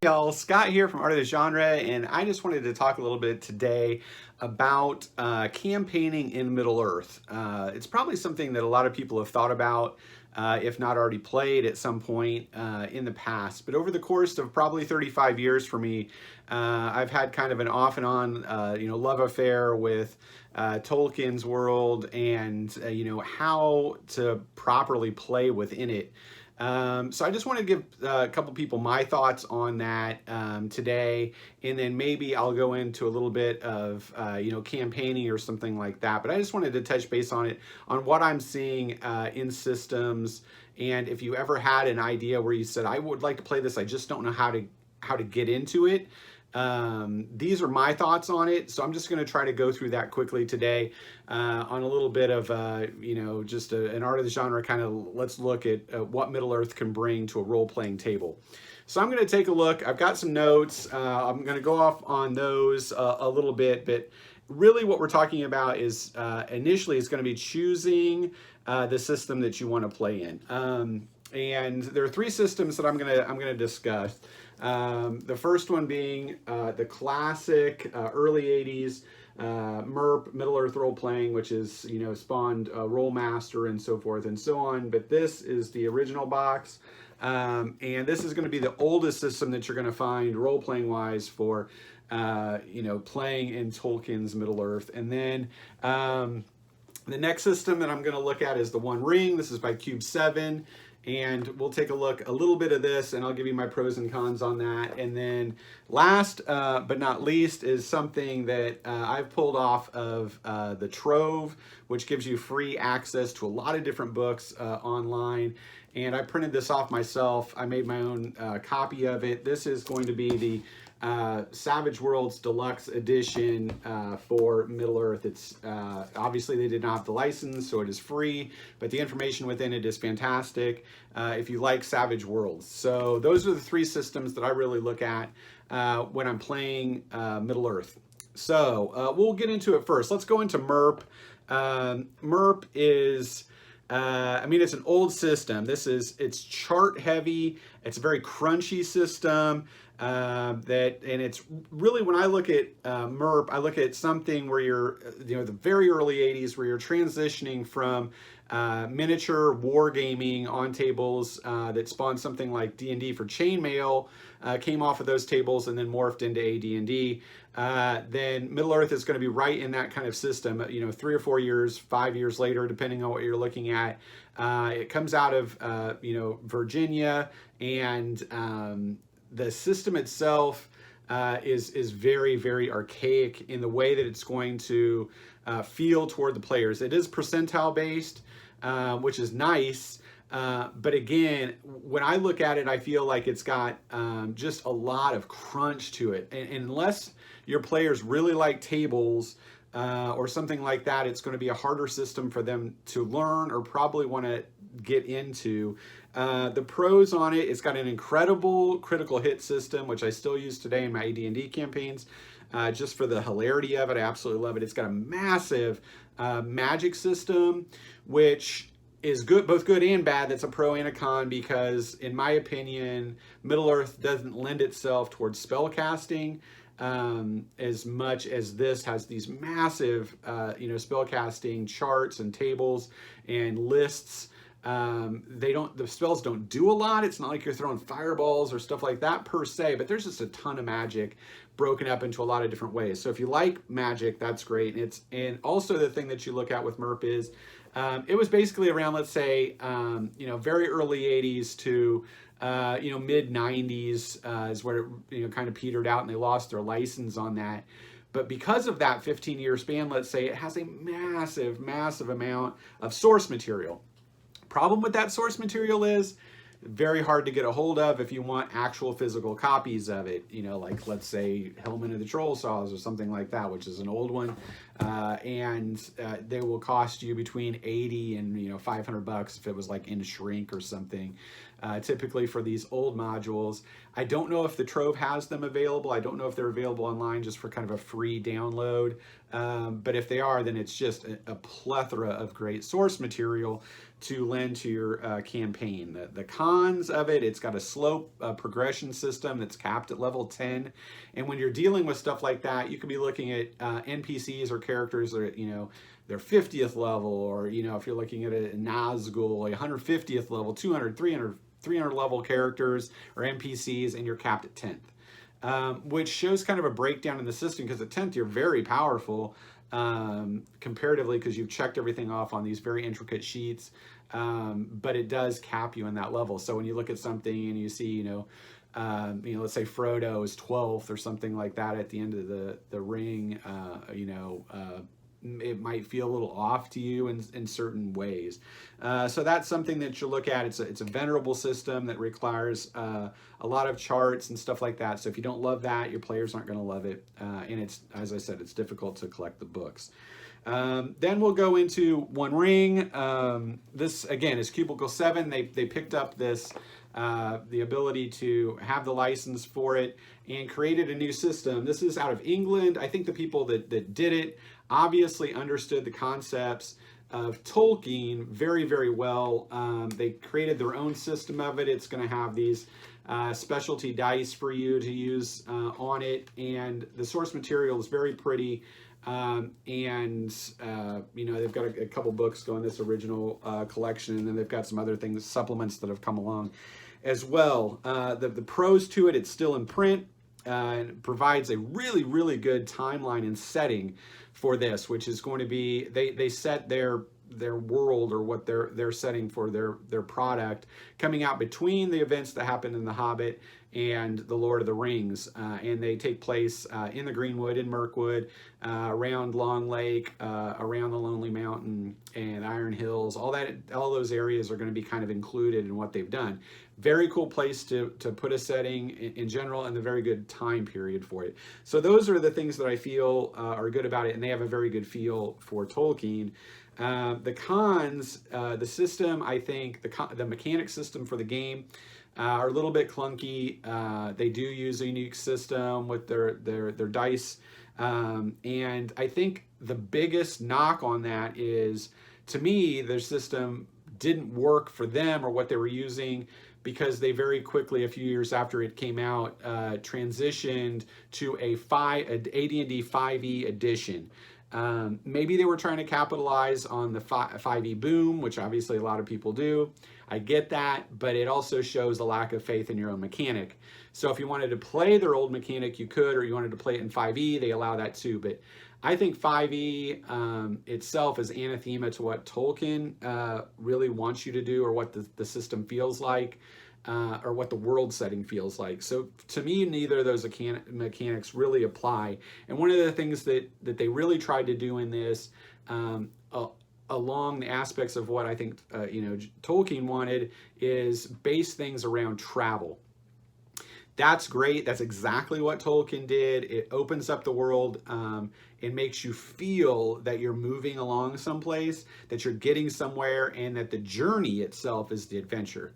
Y'all, Scott here from Art of the Genre, and I just wanted to talk a little bit today about campaigning in Middle-earth. It's probably something that a lot of people have thought about, if not already played at some point in the past. But over the course of probably 35 years for me, I've had kind of an off and on, love affair with Tolkien's world and, how to properly play within it. So I just want to give a couple people my thoughts on that today, and then maybe I'll go into a little bit of campaigning or something like that. But I just wanted to touch base on it, on what I'm seeing in systems, and if you ever had an idea where you said, I would like to play this, I just don't know how to get into it. These are my thoughts on it, so I'm just going to try to go through that quickly today on a little bit of, an Art of the Genre kind of let's look at what Middle-earth can bring to a role-playing table. So I'm going to take a look. I've got some notes. I'm going to go off on those a little bit, but really what we're talking about is initially it's going to be choosing the system that you want to play in. And there are three systems that I'm gonna discuss. The first one being the classic early 80s MERP, Middle-earth role-playing, which is, spawned Rolemaster and so forth and so on. But this is the original box. And this is going to be the oldest system that you're going to find role-playing wise for, playing in Tolkien's Middle-earth. And then the next system that I'm going to look at is the One Ring. This is by Cube 7. And we'll take a look a little bit of this, and I'll give you my pros and cons on that. And then last but not least is something that I've pulled off of the Trove, which gives you free access to a lot of different books online. And I printed this off myself. I made my own copy of it. This is going to be the Savage Worlds Deluxe Edition for Middle-earth. It's obviously they did not have the license, so it is free, but the information within it is fantastic if you like Savage Worlds. So those are the three systems that I really look at when I'm playing Middle-earth. So we'll get into it first. Let's go into MERP. MERP is it's an old system. It's chart heavy. It's a very crunchy system. And it's really, when I look at MERP, I look at something where you're, the very early 80s, where you're transitioning from miniature wargaming on tables that spawned something like D&D for Chainmail, came off of those tables and then morphed into AD&D. Then Middle-earth is going to be right in that kind of system, 3 or 4 years, 5 years later, depending on what you're looking at. It comes out of, Virginia, and the system itself is very, very archaic in the way that it's going to feel toward the players. It is percentile based, which is nice. But again, when I look at it, I feel like it's got just a lot of crunch to it. And unless your players really like tables or something like that, it's going to be a harder system for them to learn or probably want to get into. The pros on it, it's got an incredible critical hit system, which I still use today in my AD&D campaigns, just for the hilarity of it. I absolutely love it. It's got a massive magic system, which is good, both good and bad. That's a pro and a con, because in my opinion, Middle-earth doesn't lend itself towards spell casting as much as this has these massive, spell casting charts and tables and lists. The spells don't do a lot. It's not like you're throwing fireballs or stuff like that per se, but there's just a ton of magic broken up into a lot of different ways. So if you like magic, that's great. And also the thing that you look at with MERP is it was basically around, let's say, very early 80s to mid 90s is where it kind of petered out, and they lost their license on that. But because of that 15-year span, let's say, it has a massive, massive amount of source material. Problem with that source material is very hard to get a hold of if you want actual physical copies of it, like, let's say, Hillman of the Troll Saws or something like that, which is an old one, and they will cost you between 80 and $500 if it was like in shrink or something, typically for these old modules. I don't know if the Trove has them available. I don't know if they're available online just for kind of a free download, but if they are, then it's just a plethora of great source material to lend to your campaign. The cons of it, it's got a slope progression system that's capped at level 10. And when you're dealing with stuff like that, you could be looking at NPCs or characters that are, their 50th level, or, if you're looking at a Nazgul, a 150th level, 200, 300 level characters or NPCs, and you're capped at 10th. Which shows kind of a breakdown in the system, because at 10th you're very powerful comparatively, because you've checked everything off on these very intricate sheets, but it does cap you in that level. So when you look at something and you see, let's say Frodo is 12th or something like that at the end of the ring, it might feel a little off to you in certain ways. So that's something that you look at. It's a venerable system that requires a lot of charts and stuff like that. So if you don't love that, your players aren't going to love it. And it's, as I said, it's difficult to collect the books. Then we'll go into One Ring. This, again, is Cubicle 7. They picked up this, the ability to have the license for it and created a new system. This is out of England. I think the people that did it obviously understood the concepts of Tolkien very, very well. They created their own system of it. It's going to have these specialty dice for you to use on it, and the source material is very pretty. They've got a couple books going, this original collection, and then they've got some other things, supplements that have come along as well. The pros to it, it's still in print, and it provides a really, really good timeline and setting for this, which is going to be, they set their world, or what they're setting for their product, coming out between the events that happened in The Hobbit and The Lord of the Rings, and they take place in the Greenwood, in Mirkwood, around Long Lake, around the Lonely Mountain and Iron Hills. All those areas are going to be kind of included in what they've done. Very cool place to put a setting in general, and a very good time period for it. So those are the things that I feel are good about it, and they have a very good feel for Tolkien. The cons, the system, I think the mechanic system for the game are a little bit clunky. They do use a unique system with their dice, and I think the biggest knock on that is, to me, their system didn't work for them or what they were using, because they very quickly, a few years after it came out, transitioned to a AD&D 5e edition. Maybe they were trying to capitalize on the 5e boom, which obviously a lot of people do. I get that, but it also shows a lack of faith in your own mechanic. So if you wanted to play their old mechanic, you could, or you wanted to play it in 5e, they allow that too. But I think 5e itself is anathema to what Tolkien really wants you to do, or what the system feels like, or what the world setting feels like. So to me, neither of those mechanics really apply. And one of the things that they really tried to do in this, along the aspects of what I think Tolkien wanted, is base things around travel. That's great. That's exactly what Tolkien did. It opens up the world and makes you feel that you're moving along someplace, that you're getting somewhere, and that the journey itself is the adventure.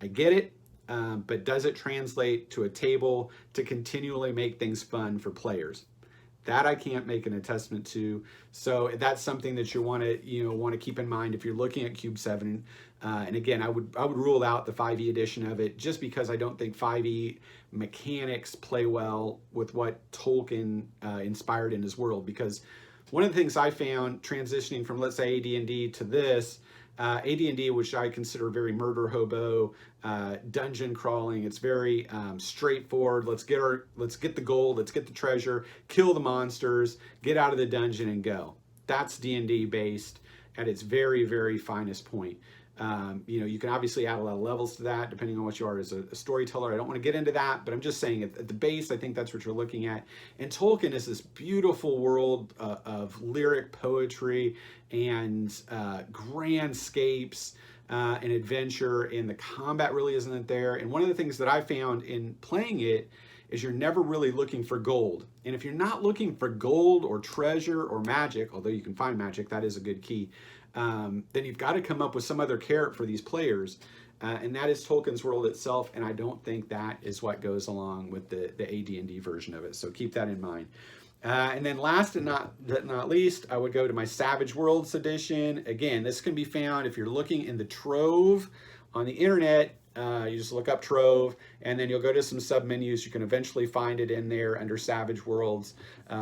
I get it, but does it translate to a table to continually make things fun for players? That I can't make an attestment to. So that's something that you want to keep in mind if you're looking at Cube 7. And again, I would rule out the 5e edition of it, just because I don't think 5e mechanics play well with what Tolkien inspired in his world. Because one of the things I found transitioning from, let's say, AD&D to this, AD&D, which I consider very murder hobo, dungeon crawling. It's very straightforward. Let's get the gold, let's get the treasure, kill the monsters, get out of the dungeon and go. That's D&D based at its very, very finest point. You can obviously add a lot of levels to that depending on what you are as a storyteller. I don't want to get into that, but I'm just saying at the base, I think that's what you're looking at. And Tolkien is this beautiful world of lyric poetry and grandscapes and adventure, and the combat really isn't there. And one of the things that I found in playing it is you're never really looking for gold. And if you're not looking for gold or treasure or magic, although you can find magic, that is a good key, then you've got to come up with some other carrot for these players. And that is Tolkien's world itself, and I don't think that is what goes along with the AD&D version of it. So keep that in mind. And then last and not least, I would go to my Savage Worlds edition. Again, this can be found if you're looking in the Trove on the internet. You just look up Trove, and then you'll go to some submenus. You can eventually find it in there under Savage Worlds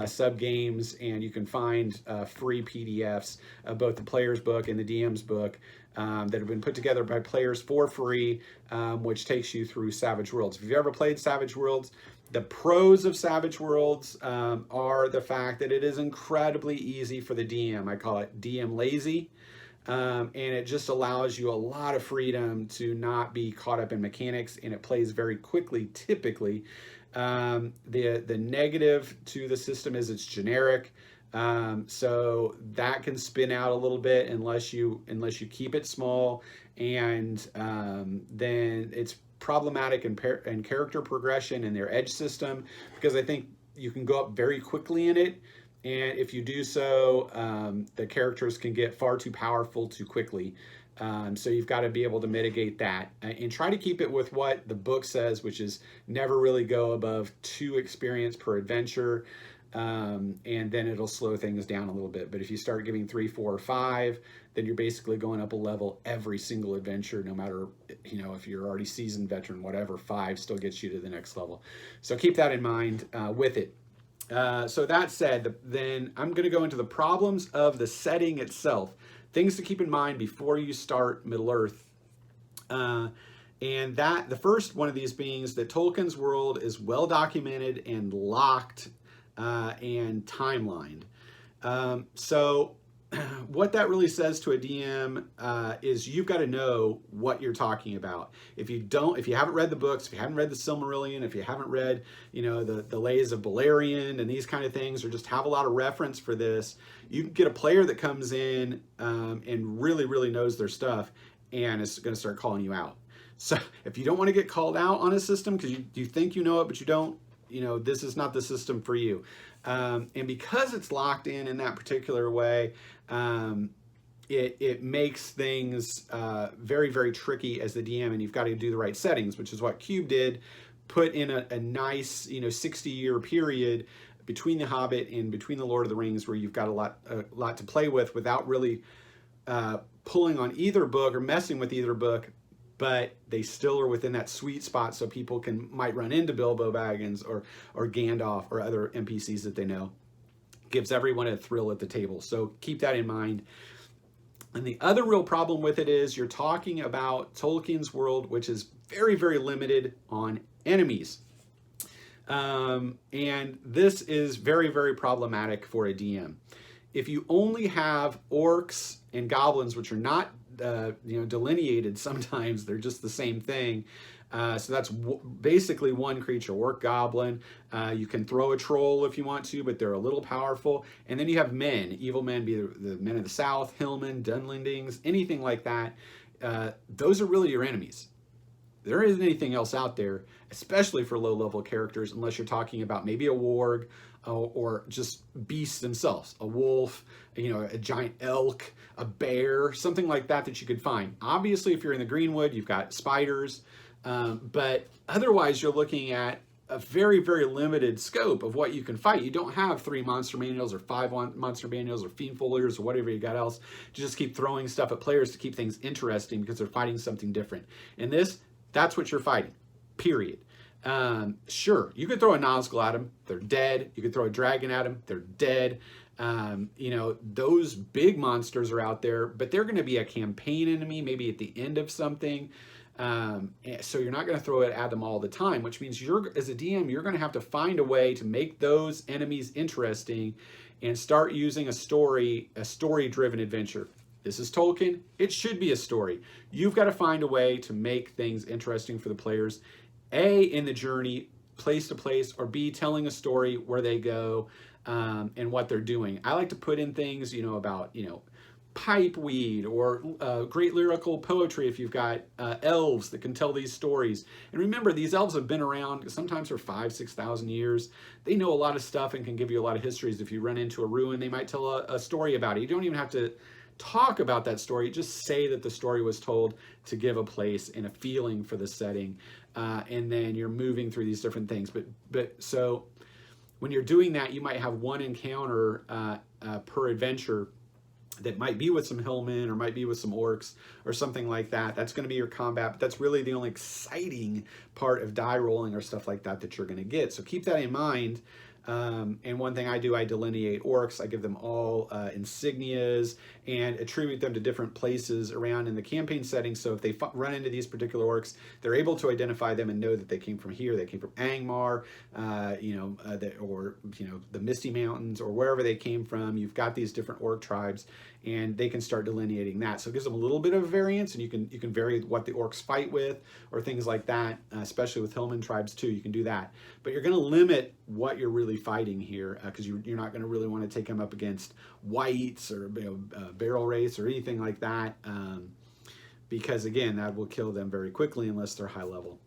sub-games, and you can find free PDFs of both the player's book and the DM's book that have been put together by players for free, which takes you through Savage Worlds. If you've ever played Savage Worlds, the pros of Savage Worlds are the fact that it is incredibly easy for the DM. I call it DM lazy. And it just allows you a lot of freedom to not be caught up in mechanics, and it plays very quickly, typically. The negative to the system is it's generic. So that can spin out a little bit unless you keep it small, and then it's problematic in character progression and their edge system, because I think you can go up very quickly in it, and if you do so, the characters can get far too powerful too quickly. So you've got to be able to mitigate that and try to keep it with what the book says, which is never really go above 2 experience per adventure. And then it'll slow things down a little bit. But if you start giving 3, 4, or 5, then you're basically going up a level every single adventure, no matter, if you're already seasoned veteran, whatever. 5 still gets you to the next level. So keep that in mind with it. So that said, then I'm going to go into the problems of the setting itself. Things to keep in mind before you start Middle-earth. And the first one of these being that Tolkien's world is well documented and locked and timelined. So what that really says to a DM is you've got to know what you're talking about. If you haven't read the books, if you haven't read the Silmarillion, if you haven't read, the Lays of Beleriand and these kind of things, or just have a lot of reference for this, you can get a player that comes in and really, really knows their stuff and is going to start calling you out. So if you don't want to get called out on a system because you think you know it, but you don't, this is not the system for you. And because it's locked in that particular way, it makes things very, very tricky as the DM, and you've got to do the right settings, which is what Cube did, put in a nice, 60-year period between The Hobbit and between The Lord of the Rings, where you've got a lot to play with without really pulling on either book or messing with either book, but they still are within that sweet spot, so people might run into Bilbo Baggins or Gandalf or other NPCs that they know. Gives everyone a thrill at the table, so keep that in mind. And the other real problem with it is you're talking about Tolkien's world, which is very, very limited on enemies. And this is very, very problematic for a DM. If you only have orcs and goblins, which are not delineated, sometimes they're just the same thing. So that's basically one creature, orc, goblin. You can throw a troll if you want to, but they're a little powerful. And then you have men, evil men, be the men of the south, hillmen, dunlendings, anything like that. Those are really your enemies. There isn't anything else out there, especially for low-level characters, unless you're talking about maybe a warg or just beasts themselves, a wolf, a giant elk, a bear, something like that you could find. Obviously, if you're in the Greenwood, you've got spiders, but otherwise you're looking at a very, very limited scope of what you can fight. You don't have 3 monster manuals or 5 monster manuals or fiendfoliers or whatever you got else to just keep throwing stuff at players to keep things interesting because they're fighting something different. In this, that's what you're fighting, period. Sure, you could throw a Nazgul at them, they're dead. You could throw a dragon at them, they're dead. Those big monsters are out there, but they're going to be a campaign enemy, maybe at the end of something. So you're not going to throw it at them all the time, which means as a DM, you're going to have to find a way to make those enemies interesting and start using a story-driven adventure. This is Tolkien. It should be a story. You've got to find a way to make things interesting for the players, A, in the journey, place to place, or B, telling a story where they go and what they're doing. I like to put in things, about, pipeweed or great lyrical poetry if you've got elves that can tell these stories. And remember, these elves have been around sometimes for 5,000 to 6,000 years. They know a lot of stuff and can give you a lot of histories. If you run into a ruin, they might tell a story about it. You don't even have to talk about that story, just say that the story was told to give a place and a feeling for the setting, and then you're moving through these different things. But so when you're doing that, you might have one encounter per adventure that might be with some hillmen or might be with some orcs or something like that. That's going to be your combat, but that's really the only exciting part of die rolling or stuff like that you're going to get. So keep that in mind. And one thing I do, I delineate orcs. I give them all insignias and attribute them to different places around in the campaign setting. So if they run into these particular orcs, they're able to identify them and know that they came from here. They came from Angmar, or the Misty Mountains, or wherever they came from. You've got these different orc tribes, and they can start delineating that. So it gives them a little bit of variance, and you can vary what the orcs fight with or things like that, especially with hillman tribes too. You can do that, but you're going to limit what you're really fighting here, because you're not going to really want to take them up against whites or barrel race or anything like that, because again, that will kill them very quickly unless they're high level.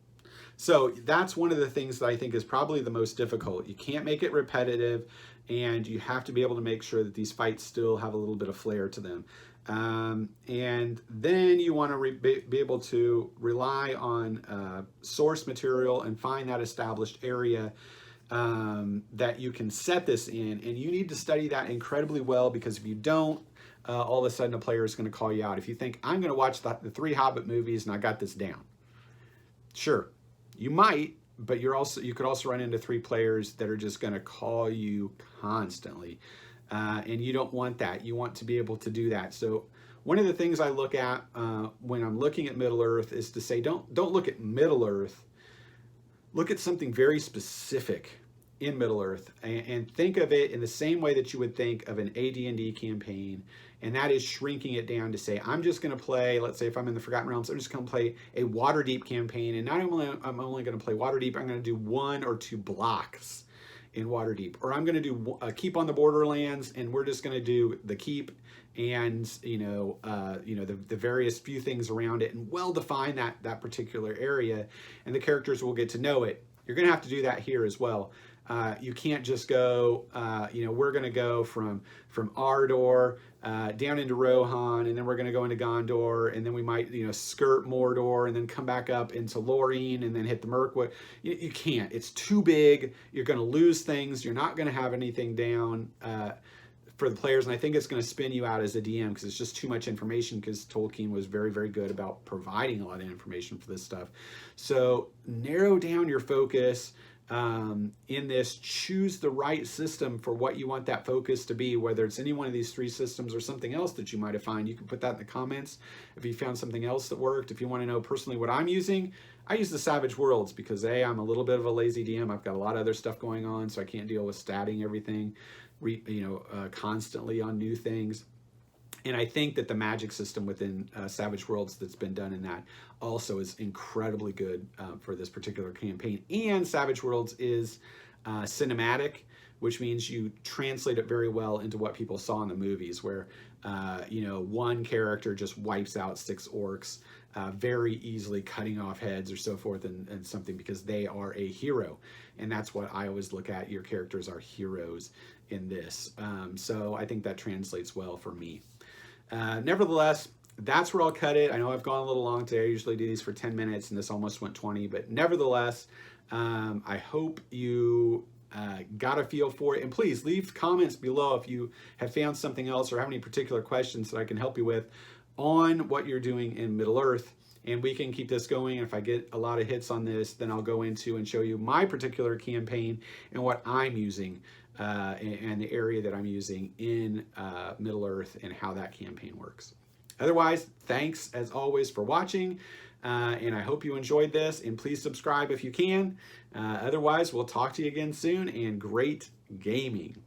So that's one of the things that I think is probably the most difficult. You can't make it repetitive, and you have to be able to make sure that these fights still have a little bit of flair to them. And then you want to be able to rely on source material and find that established area that you can set this in. And you need to study that incredibly well, because if you don't, all of a sudden a player is going to call you out. If you think, I'm going to watch the 3 Hobbit movies and I got this down. Sure, you might, but you could also run into 3 players that are just going to call you constantly. And you don't want that. You want to be able to do that. So one of the things I look at when I'm looking at Middle Earth is to say, don't look at Middle Earth. Look at something very specific in Middle Earth, and think of it in the same way that you would think of an AD&D campaign, and that is shrinking it down to say, I'm just going to play, let's say if I'm in the Forgotten Realms, I'm just going to play a Waterdeep campaign, and not only I'm only going to play Waterdeep, I'm going to do 1 or 2 blocks in Waterdeep, or I'm going to do Keep on the Borderlands, and we're just going to do the Keep and the various few things around it, and well define that particular area, and the characters will get to know it. You're going to have to do that here as well. You can't just go, we're going to go from Ardor down into Rohan, and then we're going to go into Gondor, and then we might, skirt Mordor, and then come back up into Lorien, and then hit the Mirkwood. You can't. It's too big. You're going to lose things. You're not going to have anything down for the players, and I think it's going to spin you out as a DM, because it's just too much information, because Tolkien was very, very good about providing a lot of information for this stuff. So narrow down your focus. In this, choose the right system for what you want that focus to be, whether it's any one of these 3 systems or something else that you might have found. You can put that in the comments if you found something else that worked. If you want to know personally what I'm using, I use the Savage Worlds, because I'm a little bit of a lazy DM. I've got a lot of other stuff going on, so I can't deal with statting everything constantly on new things. And I think that the magic system within Savage Worlds that's been done in that also is incredibly good for this particular campaign. And Savage Worlds is cinematic, which means you translate it very well into what people saw in the movies, where one character just wipes out 6 orcs very easily, cutting off heads or so forth, and something, because they are a hero. And that's what I always look at. Your characters are heroes in this. So I think that translates well for me. Nevertheless, that's where I'll cut it. I know I've gone a little long today. I usually do these for 10 minutes, and this almost went 20. But nevertheless, I hope you got a feel for it. And please leave comments below if you have found something else or have any particular questions that I can help you with on what you're doing in Middle Earth. And we can keep this going. If I get a lot of hits on this, then I'll go into and show you my particular campaign and what I'm using and the area that I'm using in Middle Earth and how that campaign works. Otherwise, thanks as always for watching, and I hope you enjoyed this, and please subscribe if you can. Otherwise, we'll talk to you again soon, and great gaming.